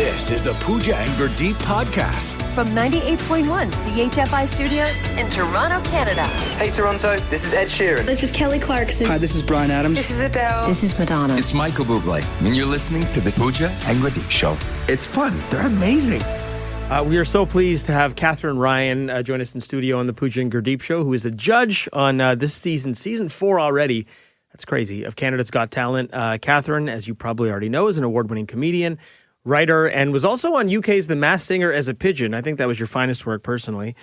This is the Pooja and Gurdeep podcast. From 98.1 CHFI Studios in Toronto, Canada. Hey Toronto, this is Ed Sheeran. This is Kelly Clarkson. Hi, this is Bryan Adams. This is Adele. This is Madonna. It's Michael Bublé, and you're listening to the Pooja and Gurdeep Show. It's fun. They're amazing. We are so pleased to have Katherine Ryan join us in studio on the Pooja and Gurdeep Show, who is a judge on this season 4 already. That's crazy, of Canada's Got Talent. Katherine, as you probably already know, is an award-winning comedian, writer, and was also on UK's The Masked Singer as a pigeon. I think that was your finest work, personally.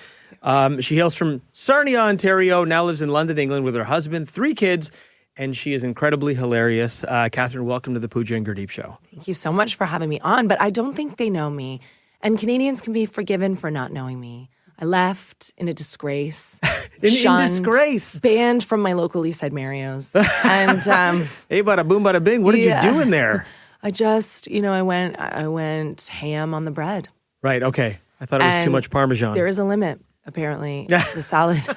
She hails from Sarnia, Ontario, now lives in London, England with her husband, 3 kids, and she is incredibly hilarious. Katherine, welcome to the Pooja and Gurdeep Show. Thank you so much for having me on, but I don't think they know me. And Canadians can be forgiven for not knowing me. I left in a disgrace. in disgrace. Banned from my local East Side Mario's. And hey, bada boom, bada bing. What did you do in there? I just, I went ham on the bread. Right, okay. I thought it was too much Parmesan. There is a limit, apparently, the salad.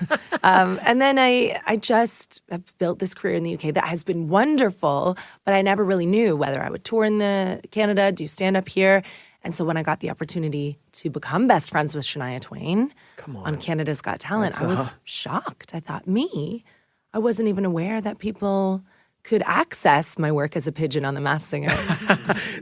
And then I just have built this career in the UK that has been wonderful, but I never really knew whether I would tour in Canada, do stand-up here. And so when I got the opportunity to become best friends with Shania Twain on Canada's Got Talent, I was shocked. I thought, I wasn't even aware that people could access my work as a pigeon on The Masked Singer.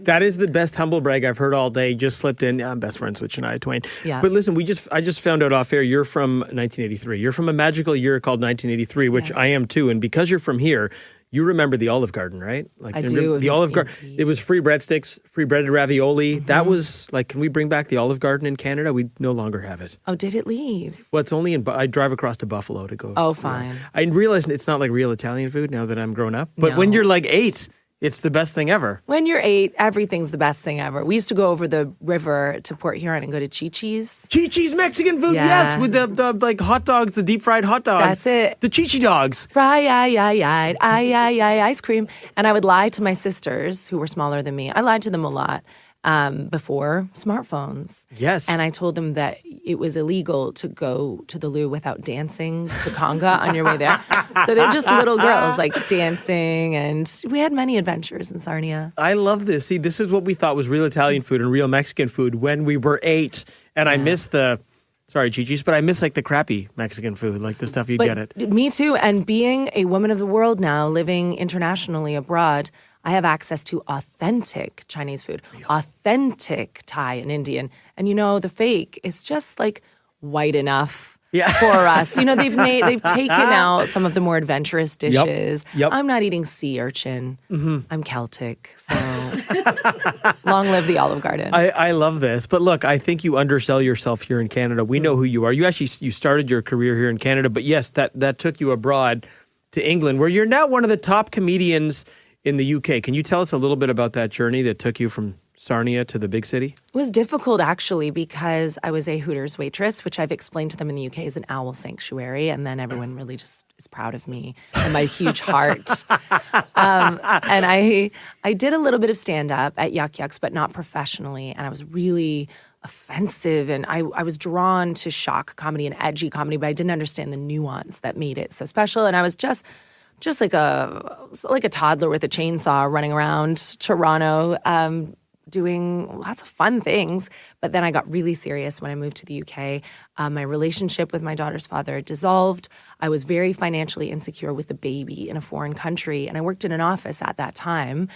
That is the best humble brag I've heard all day. Just slipped in, I'm best friends with Shania Twain. Yeah. But listen, I just found out off air, you're from 1983. You're from a magical year called 1983, which I am too. And because you're from here, you remember the Olive Garden, right? I do. The Olive Garden. It was free breadsticks, free breaded ravioli. Mm-hmm. That was like, can we bring back the Olive Garden in Canada? We no longer have it. Oh, did it leave? Well, it's only I drive across to Buffalo to go. Oh, fine. I realize it's not like real Italian food now that I'm grown up. But when you're like 8, it's the best thing ever. When you're 8, everything's the best thing ever. We used to go over the river to Port Huron and go to Chi-Chi's. Chi-Chi's Mexican food, yes, with the like hot dogs, the deep fried hot dogs. That's it. The Chi-Chi dogs. Ice cream. And I would lie to my sisters who were smaller than me. I lied to them a lot before smartphones. Yes. And I told them that it was illegal to go to the loo without dancing the conga on your way there. So they're just little girls like dancing, and we had many adventures in Sarnia. I love this. See, this is what we thought was real Italian food and real Mexican food when we were 8. And I miss sorry, Chi-Chi's, but I miss like the crappy Mexican food, like the stuff you get it. Me too. And being a woman of the world now, living internationally abroad, I have access to authentic Chinese food, authentic Thai and Indian. And the fake is just like white enough for us. They've taken out some of the more adventurous dishes. Yep. I'm not eating sea urchin. Mm-hmm. I'm Celtic. So long live the Olive Garden. I love this. But look, I think you undersell yourself here in Canada. We know who you are. You started your career here in Canada, but yes, that took you abroad to England, where you're now one of the top comedians in the UK. Can you tell us a little bit about that journey that took you from Sarnia to the big city? It was difficult, actually, because I was a Hooters waitress, which I've explained to them in the UK is an owl sanctuary, and then everyone really just is proud of me and my huge heart. And I did a little bit of stand-up at Yuck Yucks, but not professionally, and I was really offensive, and I was drawn to shock comedy and edgy comedy, but I didn't understand the nuance that made it so special, and I was just like a toddler with a chainsaw running around Toronto, doing lots of fun things. But then I got really serious when I moved to the UK. My relationship with my daughter's father dissolved. I was very financially insecure with a baby in a foreign country, and I worked in an office at that time.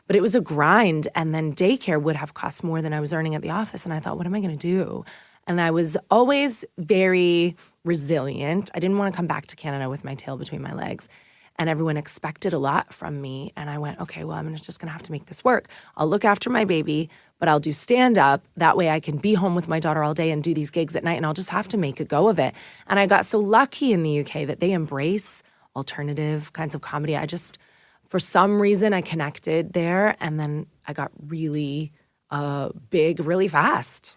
But it was a grind, and then daycare would have cost more than I was earning at the office, and I thought, what am I going to do? And I was always very resilient. I didn't want to come back to Canada with my tail between my legs. And everyone expected a lot from me. And I went, okay, well, I'm just going to have to make this work. I'll look after my baby, but I'll do stand-up. That way I can be home with my daughter all day and do these gigs at night, and I'll just have to make a go of it. And I got so lucky in the UK that they embrace alternative kinds of comedy. For some reason, I connected there, and then I got really big really fast.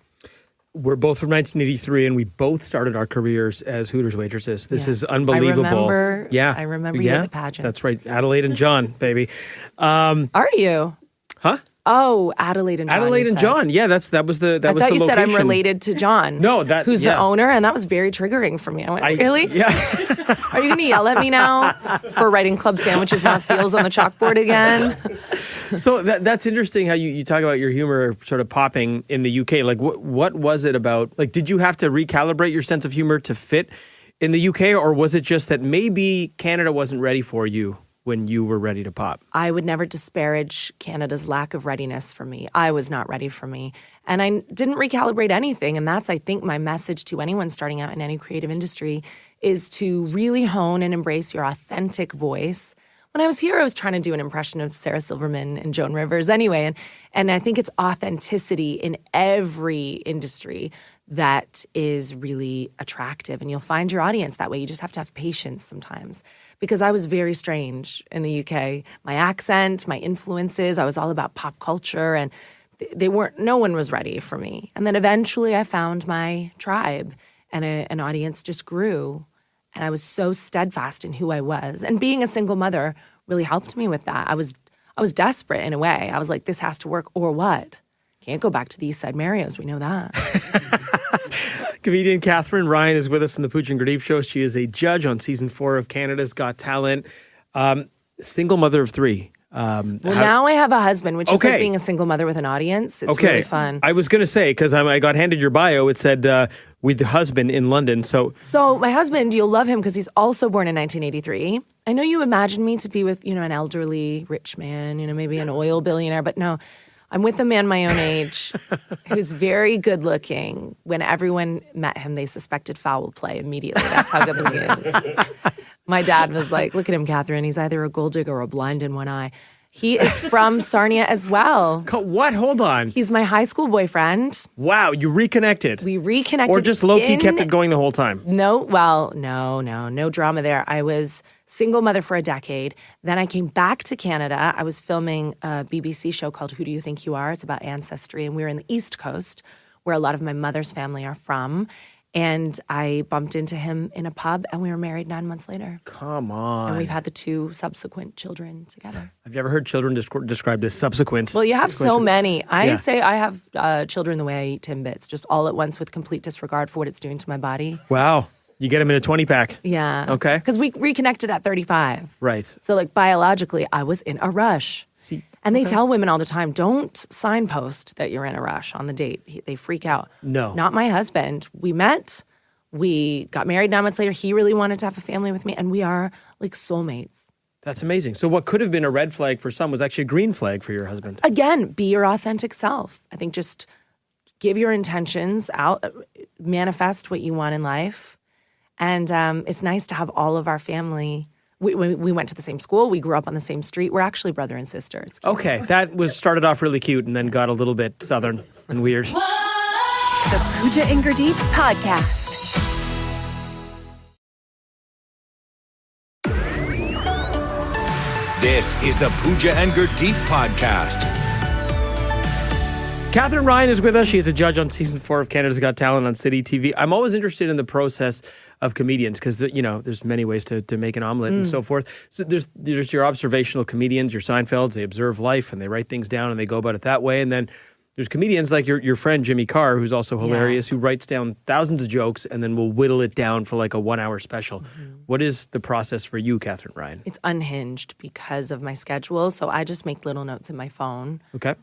We're both from 1983, and we both started our careers as Hooters waitresses. This is unbelievable. I remember you at the pageant. That's right. Adelaide and John, baby. Are you? Huh? Oh, Adelaide and John. Adelaide and John. Yeah, that was the I was thought the you location. said I'm related to John. No, who's the owner, and that was very triggering for me. I went, really? Yeah. Are you going to yell at me now for writing club sandwiches, not seals on the chalkboard again? So that's interesting how you talk about your humor sort of popping in the UK. Like, what was it about? Like, did you have to recalibrate your sense of humor to fit in the UK, or was it just that maybe Canada wasn't ready for you when you were ready to pop? I would never disparage Canada's lack of readiness for me. I was not ready for me. And I didn't recalibrate anything. And that's, I think, my message to anyone starting out in any creative industry is to really hone and embrace your authentic voice. When I was here, I was trying to do an impression of Sarah Silverman and Joan Rivers anyway. And I think it's authenticity in every industry that is really attractive. And you'll find your audience that way. You just have to have patience sometimes. Because I was very strange in the UK. My accent, my influences, I was all about pop culture, and no one was ready for me. And then eventually I found my tribe, and an audience just grew. And I was so steadfast in who I was. And being a single mother really helped me with that. I was desperate in a way. I was like, this has to work, or what? Can't go back to the East Side Marios. We know that. Comedian Katherine Ryan is with us on the Pooja and Gurdeep Show. She is a judge on season 4 of Canada's Got Talent. Single mother of 3. Now I have a husband, which is like being a single mother with an audience. It's really fun. I was going to say, because I got handed your bio, it said with the husband in London. So my husband, you'll love him because he's also born in 1983. I know you imagine me to be with, an elderly rich man, maybe an oil billionaire, but no. I'm with a man my own age who's very good looking. When everyone met him, they suspected foul play immediately. That's how good looking he is. My dad was like, look at him, Katherine. He's either a gold digger or blind in one eye. He is from Sarnia as well. What? Hold on. He's my high school boyfriend. Wow, you reconnected. We reconnected. Or just low-key kept it going the whole time? No drama there. I was single mother for a decade. Then I came back to Canada. I was filming a BBC show called Who Do You Think You Are? It's about ancestry. And we were in the East Coast, where a lot of my mother's family are from. And I bumped into him in a pub, and we were married 9 months later. Come on. And we've had the 2 subsequent children together. I've never heard children described as subsequent. Well, you have so many. I say I have children the way I eat Timbits, just all at once with complete disregard for what it's doing to my body. Wow. You get them in a 20-pack. Yeah. Okay. Because we reconnected at 35. Right. So, biologically, I was in a rush. See. And they tell women all the time, don't signpost that you're in a rush on the date. They freak out. No. Not my husband. We met. We got married 9 months later. He really wanted to have a family with me. And we are like soulmates. That's amazing. So what could have been a red flag for some was actually a green flag for your husband. Again, be your authentic self. I think just give your intentions out, manifest what you want in life. And it's nice to have all of our family. We went to the same school. We grew up on the same street. We're actually brother and sister. It's cute. Okay, that started off really cute and then got a little bit southern and weird. The Pooja and Gurdeep Podcast. This is the Pooja and Gurdeep Podcast. Katherine Ryan is with us. She is a judge on season 4 of Canada's Got Talent on City TV. I'm always interested in the process of comedians because, there's many ways to make an omelet and so forth. So there's your observational comedians, your Seinfelds. They observe life and they write things down and they go about it that way. And then there's comedians like your friend Jimmy Carr, who's also hilarious, who writes down thousands of jokes and then will whittle it down for like a 1-hour special. What is the process for you, Katherine Ryan? It's unhinged because of my schedule. So I just make little notes in my phone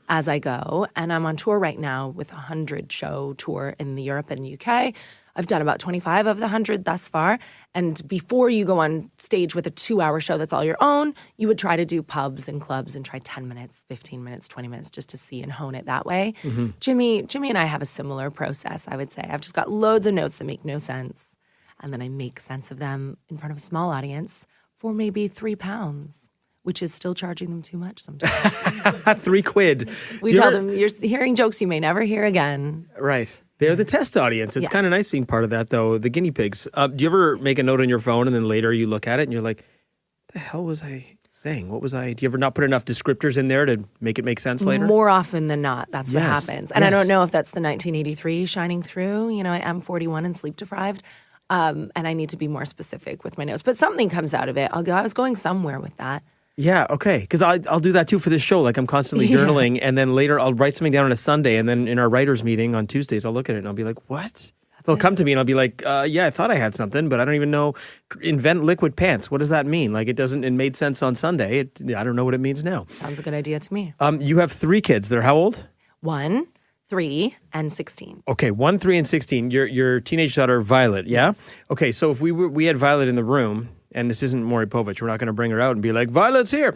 as I go. And I'm on tour right now with a 100-show tour in Europe and the UK. I've done about 25 of the 100 thus far. And before you go on stage with a 2-hour show that's all your own, you would try to do pubs and clubs and try 10 minutes, 15 minutes, 20 minutes just to see and hone it that way. Jimmy and I have a similar process, I would say. I've just got loads of notes that make no sense. And then I make sense of them in front of a small audience for maybe £3, which is still charging them too much sometimes. £3. We tell them, you're hearing jokes you may never hear again. Right. They're the test audience. It's kind of nice being part of that, though. The guinea pigs. Do you ever make a note on your phone and then later you look at it and you're like, what the hell was I saying? Do you ever not put enough descriptors in there to make it make sense later? More often than not, that's what happens. And I don't know if that's the 1983 shining through. I am 41 and sleep deprived. And I need to be more specific with my notes. But something comes out of it. I was going somewhere with that. Yeah, okay. Because I'll do that too for this show. Like I'm constantly journaling, and then later I'll write something down on a Sunday, and then in our writers' meeting on Tuesdays, I'll look at it and I'll be like, "What?" They'll come to me and I'll be like, "Yeah, I thought I had something, but I don't even know." Invent liquid pants. What does that mean? Like it doesn't. It made sense on Sunday. I don't know what it means now. Sounds a good idea to me. You have 3 kids. They're how old? 1, 3, and 16. Okay, 1, 3, and 16. Your teenage daughter Violet. Yeah. Yes. Okay, so if we had Violet in the room. And this isn't Maury Povich. We're not going to bring her out and be like, Violet's here.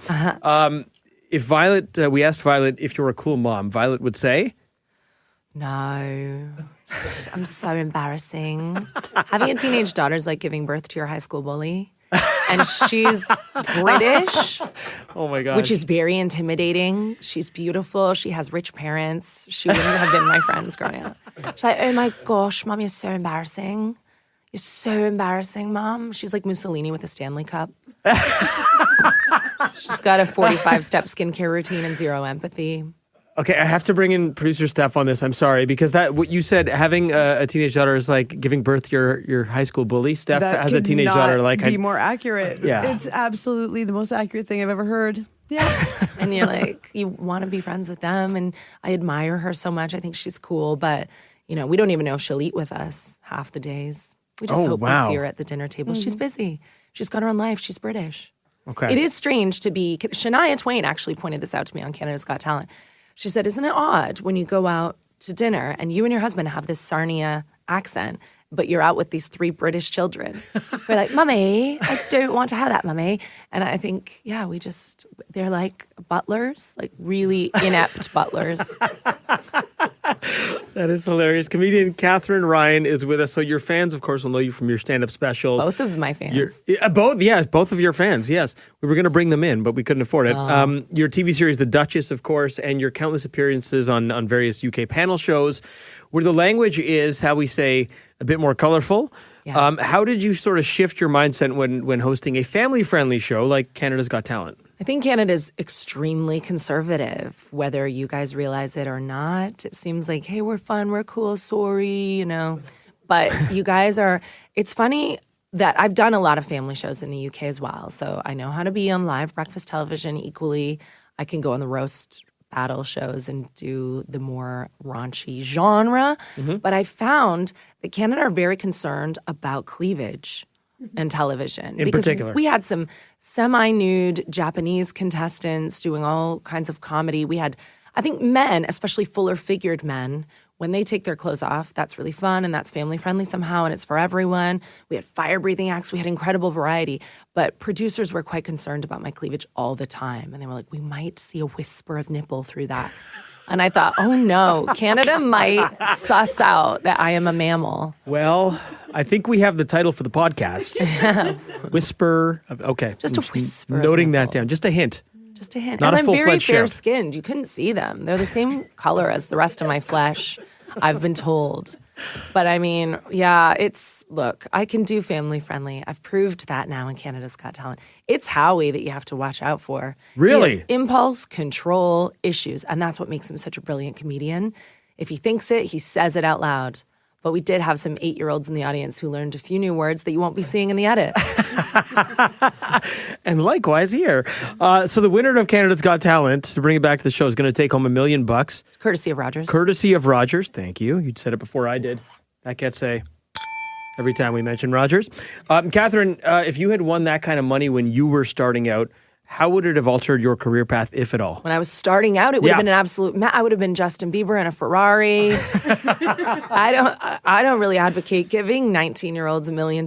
If Violet, we asked Violet if you're a cool mom, Violet would say? No. I'm so embarrassing. Having a teenage daughter is like giving birth to your high school bully. And she's British. Oh my gosh. Which is very intimidating. She's beautiful. She has rich parents. She wouldn't have been my friends growing up. She's like, oh my gosh, Mom, you're so embarrassing. You're so embarrassing, Mom. She's like Mussolini with a Stanley Cup. She's got a 45-step skincare routine and 0 empathy. Okay, I have to bring in producer Steph on this. I'm sorry, because what you said, having a teenage daughter is like giving birth to your high school bully. Steph has a teenage daughter. Like, be more accurate. Yeah. It's absolutely the most accurate thing I've ever heard. Yeah. And you're like, you want to be friends with them, and I admire her so much. I think she's cool, but we don't even know if she'll eat with us half the days. We just hope we see her at the dinner table. She's busy. She's got her own life. She's British. Okay. It is strange to be... Shania Twain actually pointed this out to me on Canada's Got Talent. She said, isn't it odd when you go out to dinner and you and your husband have this Sarnia accent, but you're out with these 3 British children? We're like, Mummy, I don't want to have that, Mummy. And I think, yeah, they're like butlers, like really inept butlers. That is hilarious. Comedian Katherine Ryan is with us. So your fans, of course, will know you from your stand-up specials. Both of my fans. Both of your fans, yes. We were going to bring them in, but we couldn't afford it. Your TV series, The Duchess, of course, and your countless appearances on various UK panel shows, where the language is, how we say, a bit more colorful. Yeah. How did you sort of shift your mindset when hosting a family-friendly show like Canada's Got Talent? I think Canada's extremely conservative, whether you guys realize it or not. It seems like, hey, we're fun, we're cool, sorry, But you guys are, it's funny that I've done a lot of family shows in the UK as well. So I know how to be on live breakfast television equally. I can go on the roast battle shows and do the more raunchy genre. Mm-hmm. But I found that Canada are very concerned about cleavage and television. In particular. We had some semi-nude Japanese contestants doing all kinds of comedy. We had, I think men, especially fuller-figured men, when they take their clothes off, that's really fun and that's family-friendly somehow and it's for everyone. We had fire-breathing acts. We had incredible variety. But producers were quite concerned about my cleavage all the time. And they were like, we might see a whisper of nipple through that. And I thought, oh no, Canada might suss out that I am a mammal. Well, I think we have the title for the podcast. Whisper of, okay. Just a whisper. Noting that down. Just a hint. Just a hint. Not and a I'm very full-fledged chef. fair-skinned. You couldn't see them. They're the same color as the rest of my flesh, I've been told. But I mean, yeah, look, I can do family-friendly. I've proved that now in Canada's Got Talent. It's Howie that you have to watch out for. Really? He has impulse control issues, and that's what makes him such a brilliant comedian. If he thinks it, he says it out loud. But we did have some 8-year-olds in the audience who learned a few new words that you won't be seeing in the edit. And likewise here. So the winner of Canada's Got Talent, to bring it back to the show, is going to take home $1 million. Courtesy of Rogers. Courtesy of Rogers. Thank you. You said it before I did. That gets every time we mention Rogers. Katherine, if you had won that kind of money when you were starting out, how would it have altered your career path, if at all? When I was starting out, it would have been an absolute. I would have been Justin Bieber in a Ferrari. I don't really advocate giving 19-year-olds $1 million.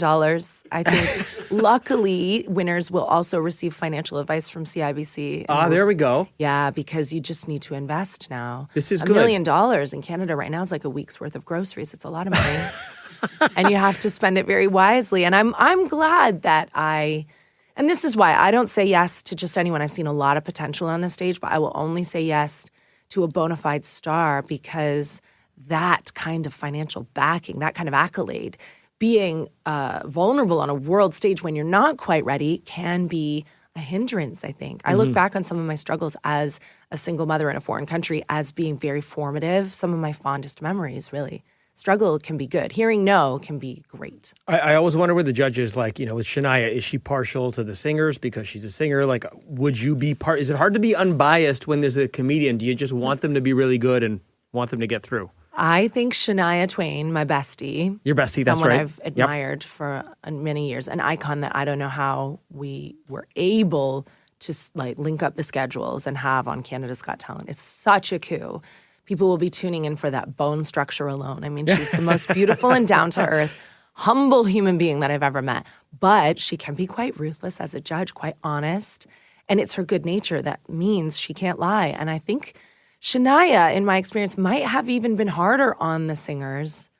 I think, luckily, winners will also receive financial advice from CIBC. There we go. Yeah, because you just need to invest now. This is $1 good. million in Canada right now is like a week's worth of groceries. It's a lot of money, and you have to spend it very wisely. And I'm glad that And this is why I don't say yes to just anyone. I've seen a lot of potential on the stage, but I will only say yes to a bona fide star because that kind of financial backing, that kind of accolade, being vulnerable on a world stage when you're not quite ready can be a hindrance, I think. I look back on some of my struggles as a single mother in a foreign country as being very formative, some of my fondest memories, really. struggle can be good. Hearing no can be great. I always wonder with the judges, like, with Shania, is she partial to the singers because she's a singer? Like, would you be is it hard to be unbiased when there's a comedian? Do you just want them to be really good and want them to get through? I think Shania Twain, my bestie. Your bestie, that's someone right. I've admired for many years, an icon that I don't know how we were able to link up the schedules and have on Canada's Got Talent. It's such a coup. People will be tuning in for that bone structure alone. I mean, she's the most beautiful and down-to-earth, humble human being that I've ever met. But she can be quite ruthless as a judge, quite honest. And it's her good nature that means she can't lie. And I think Shania, in my experience, might have even been harder on the singers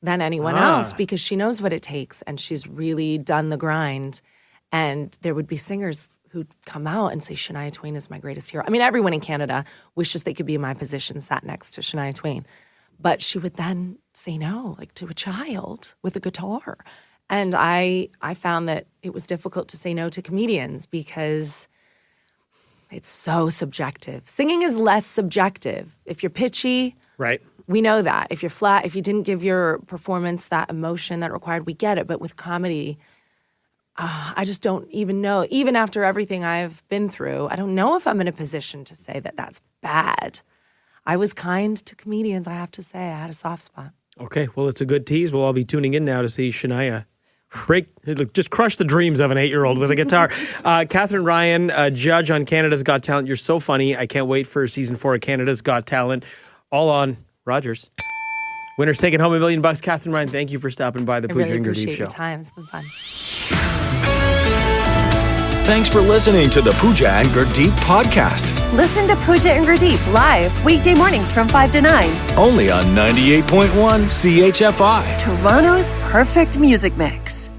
than anyone else because she knows what it takes and she's really done the grind. And there would be singers who'd come out and say, Shania Twain is my greatest hero. I mean, everyone in Canada wishes they could be in my position, sat next to Shania Twain. But she would then say no, like to a child with a guitar. And I found that it was difficult to say no to comedians because it's so subjective. Singing is less subjective. If you're pitchy, right, we know that. If you're flat, if you didn't give your performance that emotion that required, we get it. But with comedy, I just don't even know. Even after everything I've been through, I don't know if I'm in a position to say that that's bad. I was kind to comedians, I have to say. I had a soft spot. Okay, well, it's a good tease. We'll all be tuning in now to see Shania just crush the dreams of an 8-year-old with a guitar. Katherine Ryan, judge on Canada's Got Talent. You're so funny. I can't wait for season 4 of Canada's Got Talent. All on Rogers. Winners taking home $1 million. Katherine Ryan, thank you for stopping by the Pooja and Gurdeep Show. I really appreciate your time. It's been fun. Thanks for listening to the Pooja and Gurdeep podcast. Listen to Pooja and Gurdeep live weekday mornings from 5 to 9. Only on 98.1 CHFI. Toronto's perfect music mix.